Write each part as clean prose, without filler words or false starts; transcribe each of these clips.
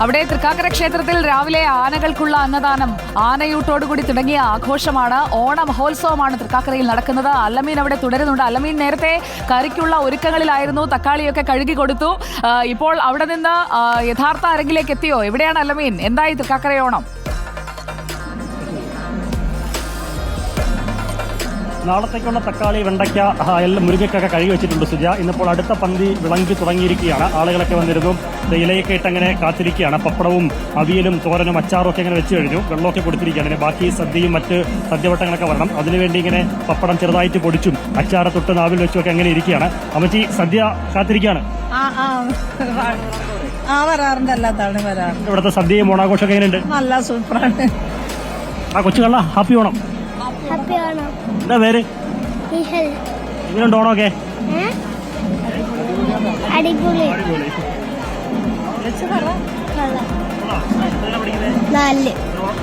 അവിടെ തൃക്കാക്കര ക്ഷേത്രത്തിൽ രാവിലെ ആനകൾക്കുള്ള അന്നദാനം ആനയൂട്ടോടുകൂടി തുടങ്ങിയ ആഘോഷമാണ്. ഓണ മഹോത്സവമാണ് തൃക്കാക്കരയിൽ നടക്കുന്നത്. അല്ലമീൻ അവിടെ തുടരുന്നുണ്ട്. അല്ലമീൻ നേരത്തെ കറിക്കുള്ള ഒരുക്കങ്ങളിലായിരുന്നു. തക്കാളിയൊക്കെ കഴുകി കൊടുത്തു. ഇപ്പോൾ അവിടെ നിന്ന് യഥാർത്ഥ അരങ്ങിലേക്ക് എത്തിയോ? എവിടെയാണ് അല്ലമീൻ? എന്തായി തൃക്കാക്കര ഓണം? നാളത്തേക്കുള്ള തക്കാളി, വെണ്ടയ്ക്ക, എല്ലാം മുരിങ്ങക്കൊക്കെ കഴുകി വെച്ചിട്ടുണ്ട് സുജ. ഇന്നിപ്പോൾ അടുത്ത പന്തി വിളങ്കി തുടങ്ങിയിരിക്കുകയാണ്. ആളുകളൊക്കെ വന്നിരുന്നു ഇലയൊക്കെ ഇട്ട് അങ്ങനെ കാത്തിരിക്കുകയാണ്. പപ്പടവും അവിയലും തോരനും അച്ചാറും ഒക്കെ ഇങ്ങനെ വെച്ച് കഴിഞ്ഞു. വെള്ളമൊക്കെ കൊടുത്തിരിക്കുകയാണ്. പിന്നെ ബാക്കി സദ്യയും മറ്റ് സദ്യവട്ടങ്ങളൊക്കെ വരണം. അതിനുവേണ്ടി ഇങ്ങനെ പപ്പടം ചെറുതായിട്ട് പൊടിച്ചും അച്ചാറ് തൊട്ട് നാവിൽ വെച്ചും ഒക്കെ അങ്ങനെ ഇരിക്കുകയാണ്. അമ്മച്ചി സദ്യ കാത്തിരിക്കുകയാണ്. വരാറുണ്ട്, എല്ലാ തവണ വരാറുണ്ട്. ഇവിടുത്തെ സദ്യയും ഓണാഘോഷമൊക്കെ എങ്ങനെയുണ്ട്? നല്ല സൂപ്പറാണ്. കൊച്ചുകള്ള ഹാപ്പി ഓണം. എന്താ പേര്? എങ്ങനെയുണ്ട് ഓണമൊക്കെ?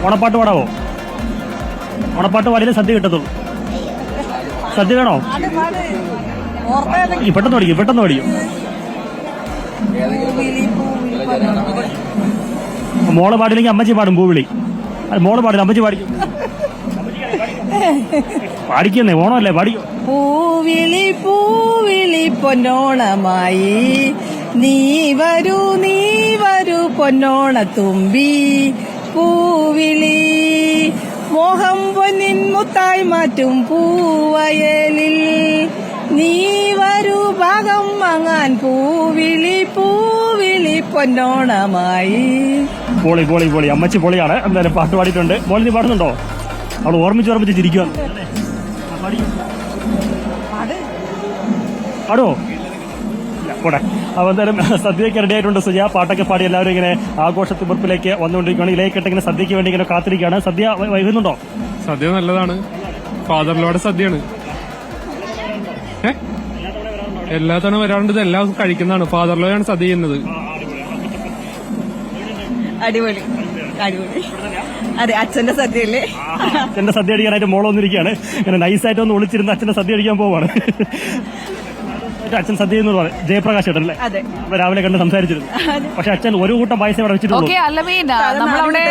ഓണപ്പാട്ട് പാടാവോ? ഓണപ്പാട്ട് പാടിയാലേ സദ്യ കിട്ടത്തുള്ളൂ. സദ്യ വേണോ? പെട്ടെന്ന് പഠിക്കും, പെട്ടെന്ന് പഠിക്കും. മോള് പാടില്ലെങ്കിൽ അമ്മച്ചി പാടും. പൂവിളി മോള് പാടില്ല, അമ്മച്ചി പാടിക്കും. പാടിക്കുന്നേ, ഓണമല്ലേ, പാടിക്കും. പൂവിളി പൂവിളി പൊന്നോണമായി നീ വരൂ പൊന്നോണത്തുമ്പി. പൂവിളി മോഹം പൊന്നിൻ മുത്തായി മാറ്റും പൂവയലിൽ നീ വരൂ ഭാഗം വാങ്ങാൻ. പൂവിളി പൂവിളി പൊന്നോണമായി. പൊളി പൊളി പൊളി. അമ്മച്ചി പൊളിയാണ്. എന്തായാലും പാട്ട് പാടിയിട്ടുണ്ട്. മോളി നീ പാടുന്നുണ്ടോ? അവൾ ഓർമ്മിച്ച് ചിരിക്കുക. പാടുവോ? പോട്ടെ. അപ്പോൾ എന്തായാലും സദ്യയൊക്കെ റെഡി ആയിട്ടുണ്ട് സുജ. പാട്ടൊക്കെ പാടി എല്ലാവരും ഇങ്ങനെ ആഘോഷത്തിപ്പുറപ്പിലേക്ക് വന്നുകൊണ്ടിരിക്കുകയാണ്. ഇലയൊക്കെ ഇങ്ങനെ സദ്യക്ക് വേണ്ടി ഇങ്ങനെ കാത്തിരിക്കുകയാണ്. സദ്യ വൈകുന്നുണ്ടോ? സദ്യ നല്ലതാണ്. ഫാദറിലോടെ സദ്യയാണ്. എല്ലാ തവണ വരാറുണ്ട്. എല്ലാം കഴിക്കുന്നതാണ്. ഫാദറിലോയാണ് സദ്യ ചെയ്യുന്നത്. അടിപൊളി അടിപൊളി. അതെ, അച്ഛന്റെ സദ്യയല്ലേ. അച്ഛന്റെ സദ്യ അടിക്കാനായിട്ട് മോള് വന്നിരിക്കുകയാണ്. ഇങ്ങനെ നൈസായിട്ട് ഒന്ന് ഒളിച്ചിരുന്ന് അച്ഛന്റെ സദ്യ അടിക്കാൻ പോവാണ്. അച്ഛൻ സദ്യ എന്ന് പറയുന്നത് ജയപ്രകാശ് ഏട്ടല്ലേ? രാവിലെ കണ്ട് സംസാരിച്ചിരുന്നു. പക്ഷെ അച്ഛൻ ഒരു കൂട്ടം പൈസ ഇവിടെ വെച്ചിട്ടുണ്ട്. അല്ലമീൻ, നമ്മളവിടെ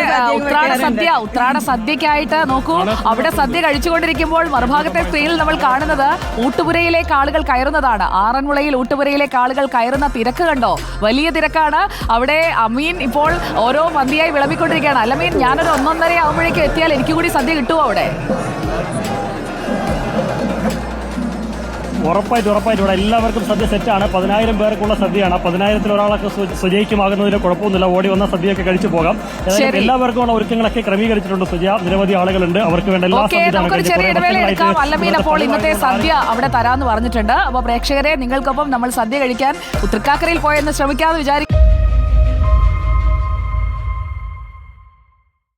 ഉത്രാട സദ്യക്കായിട്ട് നോക്കൂ. അവിടെ സദ്യ കഴിച്ചുകൊണ്ടിരിക്കുമ്പോൾ മറുഭാഗത്തെ സ്ക്രീനിൽ നമ്മൾ കാണുന്നത് ഊട്ടുപുരയിലേക്ക് ആളുകൾ കയറുന്നതാണ്. ആറന്മുളയിൽ ഊട്ടുപുരയിലേക്ക് ആളുകൾ കയറുന്ന തിരക്ക് കണ്ടോ? വലിയ തിരക്കാണ് അവിടെ. അമീൻ ഇപ്പോൾ ഓരോ മന്തിയായി വിളമ്പിക്കൊണ്ടിരിക്കുകയാണ്. അല്ലമീൻ, ഞാനൊരു 1:30 ആകുമ്പോഴേക്കും എത്തിയാൽ എനിക്ക് കൂടി സദ്യ കിട്ടുമോ അവിടെ? ഉറപ്പായിട്ടും ഇവിടെ എല്ലാവർക്കും സദ്യ സെറ്റാണ്. 10,000 പേർക്കുള്ള സദ്യയാണ്. 10,000-ൽ ഒരാളൊക്കെ സുജയിക്കുമാകുന്നതിന് കുഴപ്പമൊന്നുമില്ല. ഓടി വന്ന സദ്യയൊക്കെ കഴിച്ചു പോകാം. എല്ലാവർക്കുമുള്ള ഒരുക്കങ്ങളൊക്കെ ക്രമീകരിച്ചിട്ടുണ്ട് സുജയ. നിരവധി ആളുകളുണ്ട്. അവർക്ക് വേണ്ട എല്ലാ സംവിധാനങ്ങളും. അല്ലമീൻ, അപ്പോൾ ഇന്നത്തെ സദ്യ അവിടെ തരാമെന്ന് പറഞ്ഞിട്ടുണ്ട്. അപ്പോൾ പ്രേക്ഷകരെ, നിങ്ങൾക്കൊപ്പം നമ്മൾ സദ്യ കഴിക്കാൻ തൃക്കാക്കരയിൽ പോയെന്ന് ശ്രമിക്കാമെന്ന് വിചാരിക്കും.